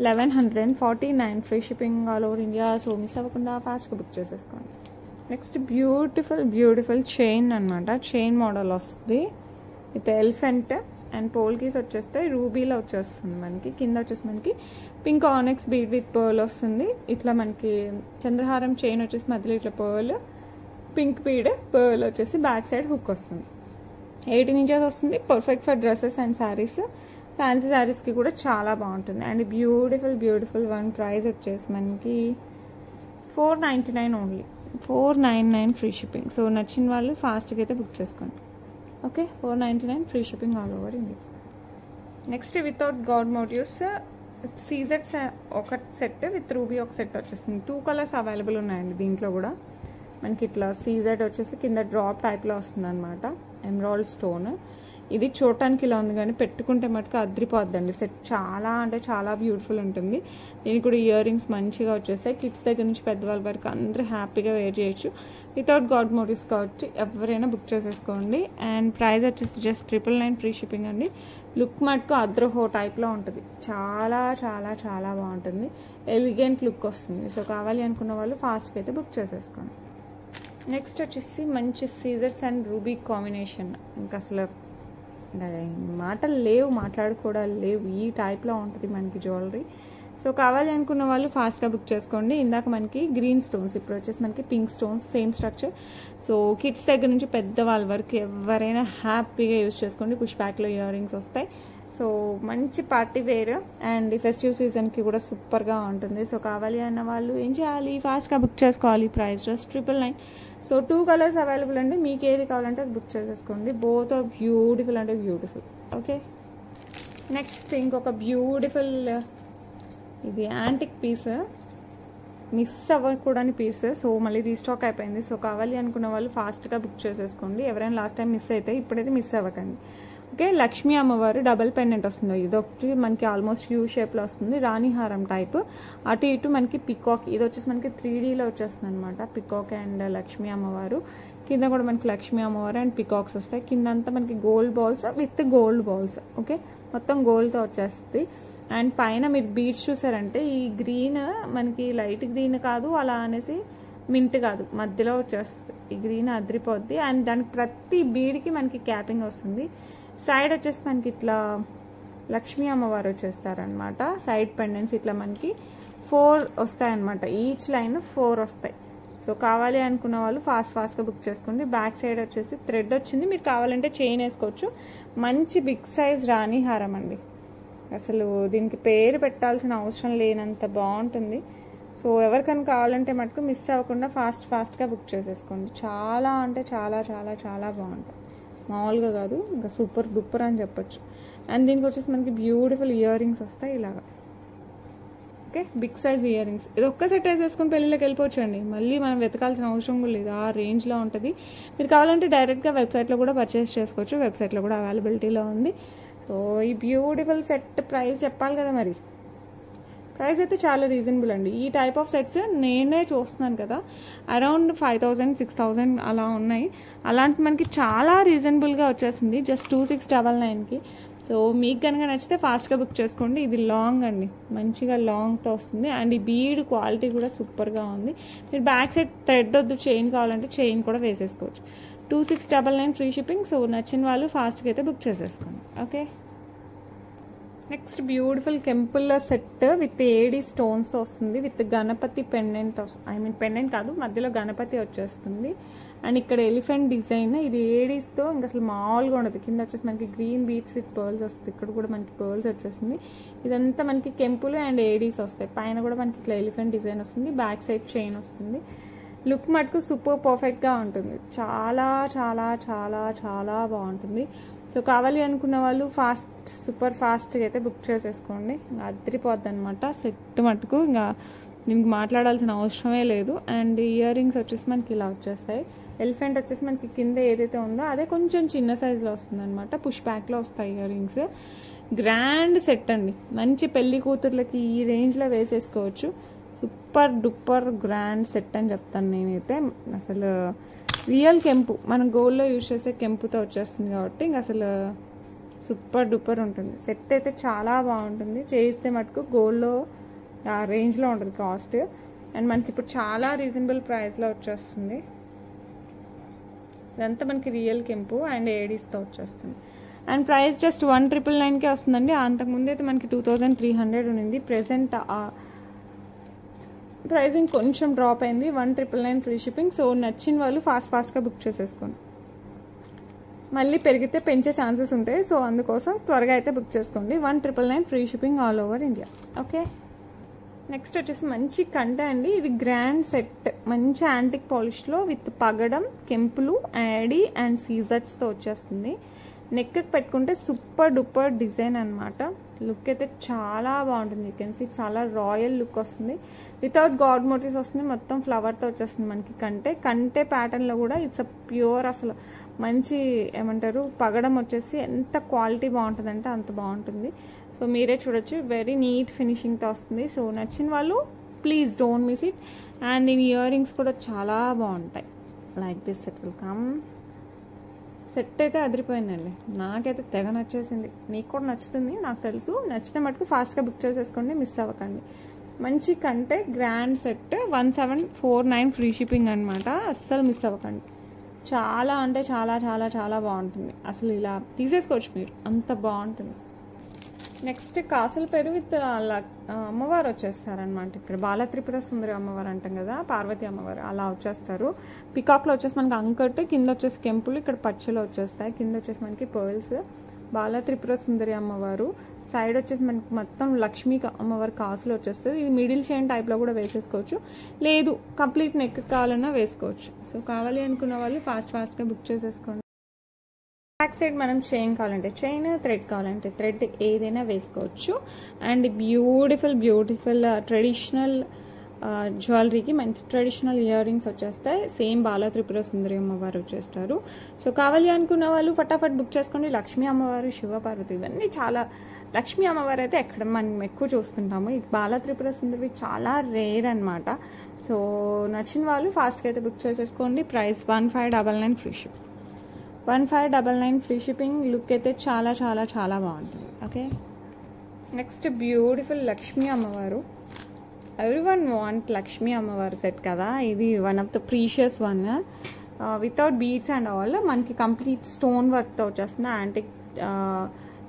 1149 free shipping all over India. So miss అవ్వకుండా ఫాస్ట్గా బుక్ చేసేసుకోండి. నెక్స్ట్ బ్యూటిఫుల్ చైన్ అనమాట. చైన్ మోడల్ వస్తుంది with elephant and polkis వచ్చేస్తాయి. రూబీలో వచ్చేస్తుంది మనకి. కింద వచ్చేసి మనకి pink onyx bead with pearl వస్తుంది. ఇట్లా మనకి చంద్రహారం చైన్ వచ్చేసి మధ్యలో ఇట్లా పర్ల్, పింక్ బీడ్, పర్ల్ వచ్చేసి బ్యాక్ సైడ్ హుక్ వస్తుంది. 18 ఇంచెస్ వస్తుంది. Perfect for dresses and saris, fancy శారీస్కి కూడా చాలా బాగుంటుంది. అండ్ బ్యూటిఫుల్ వన్ ప్రైస్ వచ్చేసి మనకి 499 ఓన్లీ, 499 ఫ్రీ షిప్పింగ్. సో నచ్చిన వాళ్ళు ఫాస్ట్గా అయితే బుక్ చేసుకోండి. Okay, 499 free shipping all over India. Next without God motifs సీజర్స్ ఒక సెట్ విత్ రూబీ ఒక సెట్ వచ్చేస్తుంది. 2 కలర్స్ అవైలబుల్ ఉన్నాయండి దీంట్లో కూడా. మనకి ఇట్లా సీజెడ్ వచ్చేసి కింద డ్రాప్ టైప్లో వస్తుంది అనమాట, ఎమరాల్డ్ స్టోన్. ఇది చూడటానికి ఇలా ఉంది కానీ పెట్టుకుంటే మటుకు అద్రిపోద్దండి. సెట్ చాలా అంటే చాలా బ్యూటిఫుల్ ఉంటుంది. దీనికి కూడా ఇయర్ రింగ్స్ మంచిగా వచ్చేస్తాయి. కిడ్స్ దగ్గర నుంచి పెద్దవాళ్ళ వరకు అందరూ హ్యాపీగా వేర్ చేయొచ్చు. వితౌట్ గాడ్ మోటివ్స్ కాబట్టి ఎవరైనా బుక్ చేసేసుకోండి. అండ్ ప్రైస్ వచ్చేసి జస్ట్ 999 ఫ్రీ షిప్పింగ్ అండి. లుక్ మటుకు అద్రహో టైప్లో ఉంటుంది. చాలా చాలా చాలా బాగుంటుంది. ఎలిగెంట్ లుక్ వస్తుంది. సో కావాలి అనుకున్న వాళ్ళు ఫాస్ట్గా అయితే బుక్ చేసేసుకోండి. నెక్స్ట్ వచ్చేసి మంచి సీజర్స్ అండ్ రూబీ కాంబినేషన్. ఇంకా అసలు మాటలు లేవు, మాట్లాడుకోవడాలు లేవు. ఈ టైప్లో ఉంటుంది మనకి జ్యువెలరీ. సో కావాలి అనుకున్న వాళ్ళు ఫాస్ట్గా బుక్ చేసుకోండి. ఇందాక మనకి గ్రీన్ స్టోన్స్, ఇప్పుడు వచ్చేసి మనకి pink stones, same structure. So kids దగ్గర నుంచి పెద్దవాళ్ళ వరకు ఎవరైనా హ్యాపీగా యూజ్ చేసుకోండి. పుష్ బ్యాక్లో ఇయర్ రింగ్స్ వస్తాయి. సో మంచి పార్టీ వేర్ అండ్ ఫెస్టివ్ సీజన్కి కూడా సూపర్గా ఉంటుంది. సో కావాలి అన్న వాళ్ళు ఏం చేయాలి, ఫాస్ట్గా బుక్ చేసుకోవాలి. Price just 999. So 2 colours available అండి. మీకు ఏది కావాలంటే అది బుక్ చేసేసుకోండి. బోత్ ఆర్ బ్యూటిఫుల్ అంటే బ్యూటిఫుల్. ఓకే, నెక్స్ట్ ఇంకొక బ్యూటిఫుల్, ఇది యాంటిక్ పీస్, మిస్ అవ్వకూడని పీస్. సో మళ్ళీ రీస్టాక్ అయిపోయింది. సో కావాలి అనుకున్న వాళ్ళు ఫాస్ట్గా బుక్ చేసేసుకోండి. ఎవరైనా లాస్ట్ టైం మిస్ అయితే ఇప్పుడైతే మిస్ అవ్వకండి. ఓకే, లక్ష్మీ అమ్మవారు డబల్ పెండెంట్ వస్తుంది. ఇది ఒకటి మనకి ఆల్మోస్ట్ యూ షేప్లో వస్తుంది. రాణిహారం టైప్. అటు ఇటు మనకి పికాక్, ఇది వచ్చేసి మనకి 3Dలో వచ్చేస్తుంది అనమాట. పికాక్ అండ్ లక్ష్మీ అమ్మవారు. కింద కూడా మనకి లక్ష్మీ అమ్మవారు అండ్ పికాక్స్ వస్తాయి. కింద అంతా మనకి gold balls with gold balls. Okay, మొత్తం గోల్డ్తో వచ్చేస్తుంది. అండ్ పైన మీరు బీడ్స్ చూసారంటే ఈ గ్రీన్ మనకి లైట్ గ్రీన్ కాదు, అలా అనేసి మింట్ కాదు, మధ్యలో వచ్చేస్తుంది. ఈ గ్రీన్ అద్రిపోద్ది. అండ్ దానికి ప్రతి బీడ్కి మనకి క్యాపింగ్ వస్తుంది. సైడ్ వచ్చేసి మనకి ఇట్లా లక్ష్మీ అమ్మవారు వచ్చేస్తారనమాట. సైడ్ పెండెంట్స్ ఇట్లా మనకి 4 వస్తాయన్నమాట. ఈచ్ లైన్ 4 వస్తాయి. సో కావాలి అనుకున్న వాళ్ళు ఫాస్ట్గా బుక్ చేసుకోండి. బ్యాక్ సైడ్ వచ్చేసి థ్రెడ్ వచ్చింది. మీరు కావాలంటే చైన్ వేసుకోవచ్చు. మంచి బిగ్ సైజ్ రాణి హారం అండి. అసలు దీనికి పేరు పెట్టాల్సిన అవసరం లేనంత బాగుంటుంది. సో ఎవరికైనా కావాలంటే మటుకు మిస్ అవ్వకుండా ఫాస్ట్గా బుక్ చేసేసుకోండి. చాలా అంటే చాలా చాలా చాలా బాగుంటుంది. మామూలుగా కాదు, ఇంకా సూపర్ డూపర్ అని చెప్పొచ్చు. అండ్ దీనికి వచ్చేసి మనకి బ్యూటిఫుల్ ఇయర్ రింగ్స్ వస్తాయి ఇలాగా. Okay, big size earrings. ఇది ఒక్క సెట్ వేసేసుకొని పెళ్ళిళ్ళకి వెళ్ళిపోవచ్చు అండి. మళ్ళీ మనం వెతకాల్సిన అవసరం కూడా లేదు. ఆ రేంజ్లో ఉంటుంది. మీరు కావాలంటే డైరెక్ట్గా వెబ్సైట్లో కూడా పర్చేస్ చేసుకోవచ్చు. వెబ్సైట్లో కూడా అవైలబిలిటీలో ఉంది. సో ఈ బ్యూటిఫుల్ సెట్ ప్రైస్ చెప్పాలి కదా మరి. ప్రైస్ అయితే చాలా రీజనబుల్ అండి. ఈ టైప్ ఆఫ్ సెట్స్ నేనే చూస్తున్నాను కదా, అరౌండ్ 5000, 6000 అలా ఉన్నాయి. అలాంటి మనకి చాలా రీజనబుల్గా వచ్చేసింది జస్ట్ 2699కి. సో మీకు కనుక నచ్చితే ఫాస్ట్గా బుక్ చేసుకోండి. ఇది లాంగ్ అండి, మంచిగా లాంగ్తో వస్తుంది. అండ్ ఈ బీడ్ క్వాలిటీ కూడా సూపర్గా ఉంది. మీరు బ్యాక్ సైడ్ థ్రెడ్ వద్దు, చైన్ కావాలంటే చైన్ కూడా వేసేసుకోవచ్చు. 2699 ఫ్రీ షిప్పింగ్. సో నచ్చిన వాళ్ళు ఫాస్ట్గా అయితే బుక్ చేసేసుకోండి. ఓకే, నెక్స్ట్ బ్యూటిఫుల్ కెంపుల్లో సెట్ విత్ ఏడి స్టోన్స్తో వస్తుంది. విత్ గణపతి పెండెంట్, పెండెంట్ కాదు, మధ్యలో గణపతి వచ్చేస్తుంది. అండ్ ఇక్కడ ఎలిఫెంట్ డిజైన్. ఇది ఏడీస్తో ఇంకా అసలు మామూలుగా ఉండదు. కింద వచ్చేసి మనకి గ్రీన్ బీడ్స్ విత్ పర్ల్స్ వస్తుంది. ఇక్కడ కూడా మనకి పర్ల్స్ వచ్చేసింది. ఇదంతా మనకి కెంపులు అండ్ ఏడీస్ వస్తాయి. పైన కూడా మనకి ఇట్లా ఎలిఫెంట్ డిజైన్ వస్తుంది. బ్యాక్ సైడ్ చైన్ వస్తుంది. లుక్ మటుకు సూపర్ పర్ఫెక్ట్గా ఉంటుంది. చాలా చాలా చాలా చాలా బాగుంటుంది. సో కావాలి అనుకున్న వాళ్ళు సూపర్ ఫాస్ట్గా అయితే బుక్ చేసేసుకోండి. ఇంకా అదిరిపోద్ది అనమాట సెట్ మటుకు. ఇంకా దీనికి మాట్లాడాల్సిన అవసరమే లేదు. అండ్ ఇయర్ రింగ్స్ వచ్చేసి మనకి ఇలా వచ్చేస్తాయి. ఎలిఫెంట్ వచ్చేసి మనకి కింద ఏదైతే ఉందో అదే కొంచెం చిన్న సైజులో వస్తుంది అనమాట. పుష్ బ్యాక్లో వస్తాయి ఇయర్ రింగ్స్. గ్రాండ్ సెట్ అండి. మంచి పెళ్లి కూతుర్లకి ఈ రేంజ్లో వేసేసుకోవచ్చు. సూపర్ డూపర్ గ్రాండ్ సెట్ అని చెప్తాను నేనైతే. అసలు రియల్ కెంపు, మనం గోల్డ్లో యూజ్ చేసే కెంపుతో వచ్చేస్తుంది కాబట్టి ఇంక అసలు సూపర్ డూపర్ ఉంటుంది. సెట్ అయితే చాలా బాగుంటుంది. చేయిస్తే మటుకు గోల్డ్లో ఆ రేంజ్లో ఉంటుంది కాస్ట్. అండ్ మనకి ఇప్పుడు చాలా రీజనబుల్ ప్రైస్లో వచ్చేస్తుంది. ఇదంతా మనకి రియల్ కెంపు అండ్ ఏడీస్తో వచ్చేస్తుంది. అండ్ ప్రైస్ జస్ట్ 1999కే వస్తుందండి. అంతకుముందు అయితే మనకి 2300 ఉంది. ప్రెసెంట్ ప్రైజింగ్ కొంచెం డ్రాప్ అయింది. 1999 ఫ్రీ షిప్పింగ్. సో నచ్చిన వాళ్ళు ఫాస్ట్గా బుక్ చేసేసుకోండి. మళ్ళీ పెరిగితే పెంచే ఛాన్సెస్ ఉంటాయి. సో అందుకోసం త్వరగా అయితే బుక్ చేసుకోండి. 1999 free shipping all over India. Okay, next వచ్చేసి మంచి కంట అండి. ఇది గ్రాండ్ సెట్, మంచి యాంటిక్ పాలిష్లో విత్ పగడం, కెంపులు, యాడీ అండ్ సీజర్స్తో వచ్చేస్తుంది. నెక్కి పెట్టుకుంటే సూపర్ డూపర్ డిజైన్ అనమాట. లుక్ అయితే చాలా బాగుంటుంది. యూ కెన్ సీ చాలా రాయల్ లుక్ వస్తుంది. వితౌట్ గాడ్ మోటివ్స్ వస్తుంది. మొత్తం ఫ్లవర్తో వచ్చేస్తుంది మనకి. కంటే ప్యాటర్న్లో కూడా ఇట్స్ అ ప్యూర్, అసలు మంచి ఏమంటారు పగడం వచ్చేసి ఎంత క్వాలిటీ బాగుంటుందంటే అంత బాగుంటుంది. సో మీరే చూడొచ్చు, వెరీ నీట్ ఫినిషింగ్తో వస్తుంది. సో నచ్చిన వాళ్ళు please don't miss it. And దీని ఇయర్ రింగ్స్ కూడా చాలా బాగుంటాయి. Like this set will come. Set అయితే అదిరిపోయిందండి. నాకైతే తెగ నచ్చేసింది. మీకు కూడా నచ్చుతుంది నాకు తెలుసు. నచ్చితే మటుకు ఫాస్ట్గా బుక్ చేసేసుకోండి, మిస్ అవ్వకండి. మంచి కంటే గ్రాండ్ సెట్ 1749 ఫ్రీ షిప్పింగ్ అనమాట. అస్సలు మిస్ అవ్వకండి. చాలా అంటే చాలా చాలా చాలా బాగుంటుంది. అసలు ఇలా తీసేసుకోవచ్చు మీరు, అంత బాగుంటుంది. నెక్స్ట్ కాసుల పేరు విత్ అమ్మవారు వచ్చేస్తారనమాట. ఇక్కడ బాల త్రిపుర సుందరి అమ్మవారు అంటాం కదా, పార్వతి అమ్మవారు అలా వచ్చేస్తారు. పికాక్లో వచ్చేసి మనకి అంకట్, కింద వచ్చేసి కెంపులు, ఇక్కడ పచ్చలు వచ్చేస్తాయి. కింద వచ్చేసి మనకి పర్ల్స్. బాల త్రిపుర సుందరి అమ్మవారు. సైడ్ వచ్చేసి మనకి మొత్తం లక్ష్మీ అమ్మవారి కాసులు వచ్చేస్తుంది. ఇది మిడిల్ చైన్ టైప్లో కూడా వేసేసుకోవచ్చు, లేదు కంప్లీట్ నెక్ కావాలన్నా వేసుకోవచ్చు. సో కావాలి అనుకున్న వాళ్ళు ఫాస్ట్గా బుక్ చేసేసుకోండి. బ్యాక్ సైడ్ మనం చైన్ కావాలంటే చైన్, థ్రెడ్ కావాలంటే థ్రెడ్, ఏదైనా వేసుకోవచ్చు. అండ్ బ్యూటిఫుల్ ట్రెడిషనల్ జ్యువెలరీకి మనకి ట్రెడిషనల్ ఇయర్ రింగ్స్ వచ్చేస్తాయి. సేమ్ బాల త్రిపుర సుందరి అమ్మవారు వచ్చేస్తారు. సో కావాలి అనుకున్న వాళ్ళు ఫటాఫట్ బుక్ చేసుకోండి. లక్ష్మీ అమ్మవారు, శివపార్వతి, ఇవన్నీ చాలా. లక్ష్మీ అమ్మవారు అయితే ఎక్కడ మనం ఎక్కువ చూస్తుంటాము. ఈ బాల త్రిపుర సుందరి చాలా రేర్ అనమాట. సో నచ్చిన వాళ్ళు ఫాస్ట్గా అయితే బుక్ చేసేసుకోండి. Price 1599 free ship. 1599 free shipping. Look అయితే చాలా చాలా చాలా బాగుంటుంది. ఓకే, నెక్స్ట్ బ్యూటిఫుల్ లక్ష్మీ అమ్మవారు. ఎవ్రీవన్ వాంట్ లక్ష్మీ అమ్మవారు సెట్ కదా. ఇది one of the precious one. Without beads and all మనకి కంప్లీట్ స్టోన్ వర్క్తో వచ్చేస్తుంది. యాంటిక్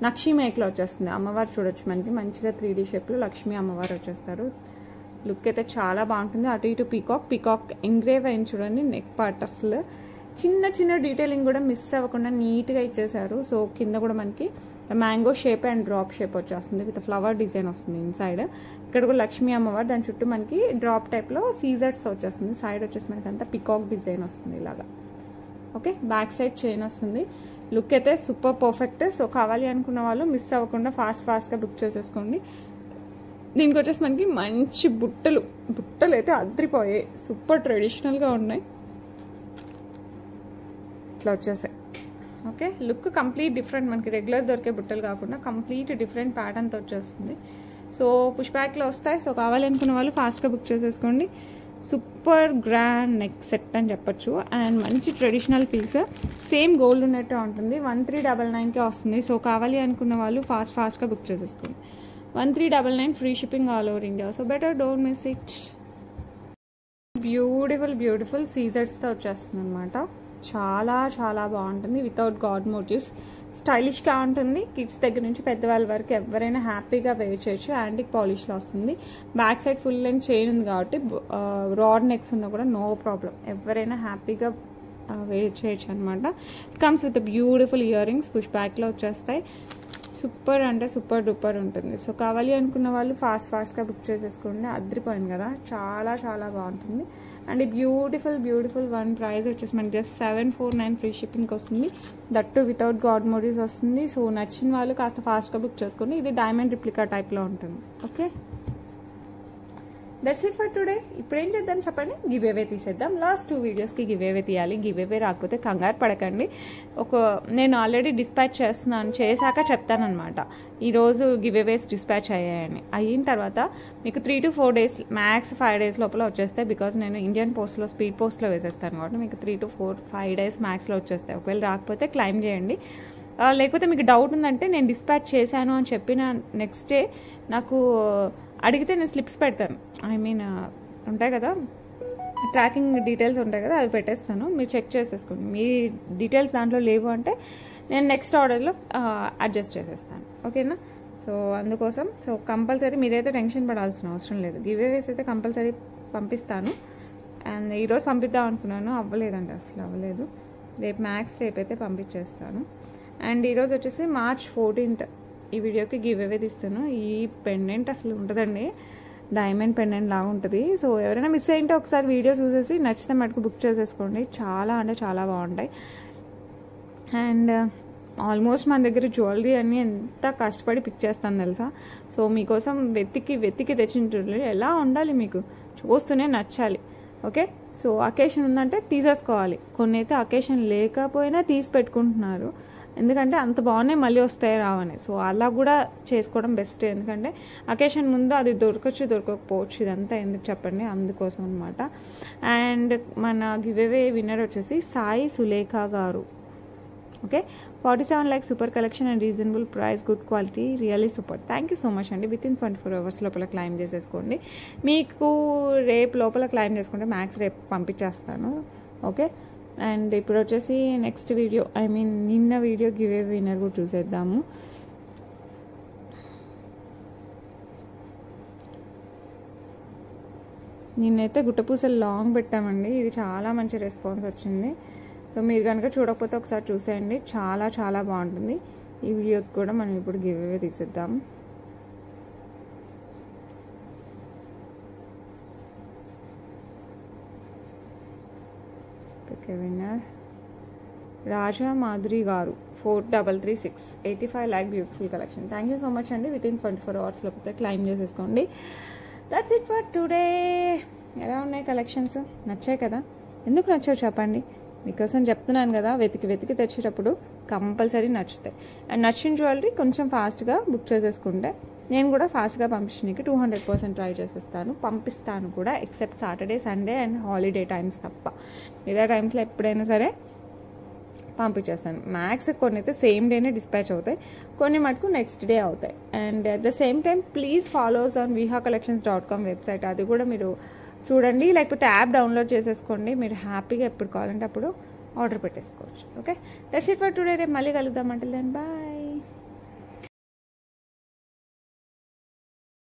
నక్షి మేక్లో వచ్చేస్తుంది. అమ్మవారు చూడొచ్చు మనకి మంచిగా 3D షేప్లో లక్ష్మీ అమ్మవారు వచ్చేస్తారు. లుక్ అయితే చాలా బాగుంటుంది. అటు ఇటు పీకాక్ ఎంగ్రేవ్ అయింది చూడండి. నెక్ పార్ట్ అసలు చిన్న డీటెయిలింగ్ కూడా మిస్ అవ్వకుండా నీట్గా ఇచ్చేసారు. సో కింద కూడా మనకి mango shape and drop shape వచ్చేస్తుంది. విత్ ఫ్లవర్ డిజైన్ వస్తుంది ఇన్సైడ్. ఇక్కడ కూడా లక్ష్మీ అమ్మవారు, దాని చుట్టూ మనకి డ్రాప్ టైప్లో సీజర్స్ వచ్చేస్తుంది. సైడ్ వచ్చేసి మనకి అంతా పికాక్ డిజైన్ వస్తుంది ఇలాగా. ఓకే, బ్యాక్ సైడ్ చైన్ వస్తుంది. లుక్ అయితే సూపర్ పర్ఫెక్ట్. సో కావాలి అనుకున్న వాళ్ళు మిస్ అవ్వకుండా ఫాస్ట్గా బుక్ చేసేసుకోండి. దీనికి వచ్చేసి మనకి మంచి బుట్టలు అయితే అద్రిపోయాయి. సూపర్ ట్రెడిషనల్గా ఉన్నాయి. ఇట్లా వచ్చేసాయి. Okay, look complete different. మనకి రెగ్యులర్ దొరికే బుట్టలు కాకుండా కంప్లీట్ డిఫరెంట్ ప్యాటర్న్తో వచ్చేస్తుంది. సో పుష్ బ్యాక్లో వస్తాయి. సో కావాలి అనుకున్న వాళ్ళు ఫాస్ట్గా బుక్ చేసేసుకోండి. సూపర్ గ్రాండ్ నెక్ సెట్ అని చెప్పొచ్చు. అండ్ మంచి ట్రెడిషనల్ పీస్, సేమ్ గోల్డ్ ఉన్నట్టు ఉంటుంది. 1399కే వస్తుంది. సో కావాలి అనుకున్న వాళ్ళు ఫాస్ట్గా బుక్ చేసేసుకోండి. 1399 free shipping all over India. So better don't miss it. Beautiful సీజర్స్తో వచ్చేస్తుంది అనమాట. చాలా చాలా బాగుంటుంది. వితౌట్ గాడ్ మోటివ్స్, స్టైలిష్గా ఉంటుంది. కిడ్స్ దగ్గర నుంచి పెద్దవాళ్ళ వరకు ఎవరైనా హ్యాపీగా వేర్ చేయొచ్చు. యాంటిక్ పాలిష్లో వస్తుంది. Back side full length chain ఉంది కాబట్టి రాడ్ నెక్స్ ఉన్నా కూడా నో ప్రాబ్లం, ఎవరైనా హ్యాపీగా వేర్ చేయొచ్చు అనమాట. It comes with beautiful earrings. Push బ్యాక్లో వచ్చేస్తాయి. సూపర్ అంటే సూపర్ డూపర్ ఉంటుంది. సో కావాలి అనుకున్న వాళ్ళు ఫాస్ట్గా బుక్ చేసేసుకోండి. అద్రిపోయింది కదా, చాలా చాలా బాగుంటుంది. అండ్ బ్యూటిఫుల్ వన్ ప్రైస్ వచ్చేసి మనకి జస్ట్ 749 ఫ్రీ షిప్పింగ్కి వస్తుంది. దట్టు వితౌట్ గాడ్ మోటివ్స్ వస్తుంది. సో నచ్చిన వాళ్ళు కాస్త ఫాస్ట్గా బుక్ చేసుకోండి. ఇది డైమండ్ రిప్లికా టైప్లో ఉంటుంది. Okay, that's it for today. ఇప్పుడు ఏం చేద్దాం చెప్పండి, గివ్ అవే తీసేద్దాం. లాస్ట్ 2 వీడియోస్కి గివ్ అవే తీయాలి. గివ్ అవే రాకపోతే కంగారు పడకండి. నేను ఆల్రెడీ డిస్పాచ్ చేశాక చెప్తానమాట ఈరోజు గివ్ అవేస్ డిస్పాచ్ అయ్యాయని. అయిన తర్వాత మీకు 3 to 4 days మ్యాక్స్ 5 days లోపల వచ్చేస్తాయి. బికాజ్ నేను ఇండియన్ పోస్ట్లో స్పీడ్ పోస్ట్లో వేసేస్తాను కాబట్టి మీకు 3 to 5 days మ్యాక్స్లో వచ్చేస్తాయి. ఒకవేళ రాకపోతే క్లైమ్ చేయండి. లేకపోతే మీకు డౌట్ ఉందంటే నేను డిస్పాచ్ చేశాను అని చెప్పిన నెక్స్ట్ డే నాకు అడిగితే నేను స్లిప్స్ పెడతాను. ఉంటాయి కదా ట్రాకింగ్ డీటెయిల్స్ ఉంటాయి కదా, అవి పెట్టేస్తాను. మీరు చెక్ చేసేసుకోండి. మీ డీటెయిల్స్ దాంట్లో లేవు అంటే నేను నెక్స్ట్ ఆర్డర్లో అడ్జస్ట్ చేసేస్తాను. ఓకేనా? సో అందుకోసం కంపల్సరీ మీరైతే టెన్షన్ పడాల్సిన అవసరం లేదు. గివ్ అవేస్ అయితే కంపల్సరీ పంపిస్తాను. అండ్ ఈరోజు పంపిద్దాం అనుకున్నాను, అవ్వలేదండి, అసలు అవ్వలేదు. రేపైతే పంపించేస్తాను. అండ్ ఈరోజు వచ్చేసి March 14th ఈ వీడియోకి గివ్ అవే తీస్తాను. ఈ పెండెంట్ అసలు ఉంటుందండి, డైమండ్ పెండెంట్ లాగా ఉంటుంది. సో ఎవరైనా మిస్ అయింటే ఒకసారి వీడియో చూసేసి నచ్చితే మటుకు బుక్ చేసేసుకోండి. చాలా అంటే చాలా బాగుంటాయి. అండ్ ఆల్మోస్ట్ మన దగ్గర జ్యువెలరీ అన్నీ ఎంత కష్టపడి పిక్ చేస్తాను తెలుసా. సో మీకోసం వెతికి తెచ్చింటారు. ఎలా ఉండాలి మీకు చూస్తూనే నచ్చాలి. ఓకే, సో అకేషన్ ఉందంటే తీసేసుకోవాలి. కొన్ని అయితే అకేషన్ లేకపోయినా తీసి పెట్టుకుంటున్నారు, ఎందుకంటే అంత బాగున్నాయి మళ్ళీ వస్తాయి రావని. సో అలా కూడా చేసుకోవడం బెస్ట్, ఎందుకంటే అకేషన్ ముందు అది దొరకకపోవచ్చు. ఇదంతా ఎందుకు చెప్పండి, అందుకోసం అనమాట. అండ్ మన గివ్అవే విన్నర్ వచ్చేసి సాయి సులేఖ గారు. Okay, 47 lakhs super collection and reasonable price, good quality, really super. Thank you so much అండి. వితిన్ 24 hours లోపల క్లైమ్ చేసేసుకోండి. మీకు రేపు లోపల క్లైమ్ చేసుకుంటే మ్యాక్స్ రేపు పంపించేస్తాను. ఓకే, అండ్ ఇప్పుడు వచ్చేసి నెక్స్ట్ వీడియో, నిన్న వీడియో గివ్ అవే విన్నర్ కూడా చూసేద్దాము. నిన్నైతే గుట్టపూసలు లాంగ్ పెట్టామండి, ఇది చాలా మంచి రెస్పాన్స్ వచ్చింది. సో మీరు కనుక చూడకపోతే ఒకసారి చూసేయండి, చాలా చాలా బాగుంటుంది. ఈ వీడియోకి కూడా మనం ఇప్పుడు గివ్ అవే తీసేద్దాం. విన్నర్ రాజా మాధురి గారు, 4336, 85 lakh beautiful collection. Thank you so much అండి. వితిన్ 24 hours లోపల క్లైమ్ చేసేసుకోండి. That's it for today. ఎలా ఉన్నాయి కలెక్షన్స్? నచ్చాయి కదా? ఎందుకు నచ్చావు చెప్పండి, మీకోసం చెప్తున్నాను కదా. వెతికి తెచ్చేటప్పుడు కంపల్సరీ నచ్చుతాయి. అండ్ నచ్చిన జ్యువెలరీ కొంచెం ఫాస్ట్గా బుక్ చేసేసుకుంటే నేను కూడా ఫాస్ట్గా పంపించడానికి 200% ట్రై చేసేస్తాను, పంపిస్తాను కూడా. Except Saturday, Sunday and holiday times తప్ప మిగతా టైమ్స్లో ఎప్పుడైనా సరే పంపించేస్తాను. మ్యాక్స్ కొన్ని అయితే సేమ్ డేనే డిస్పాచ్ అవుతాయి, కొన్ని మటుకు నెక్స్ట్ డే అవుతాయి. And at the same time please follows on vihacollections.com website, అది కూడా మీరు చూడండి. లేకపోతే యాప్ డౌన్లోడ్ చేసేసుకోండి, మీరు హ్యాపీగా ఎప్పుడు కావాలంటే అప్పుడు ఆర్డర్ పెట్టేసుకోవచ్చు. Okay, that's it for today. రేపు మళ్ళీ కలుద్దాం. అంటే దెన్ బాయ్.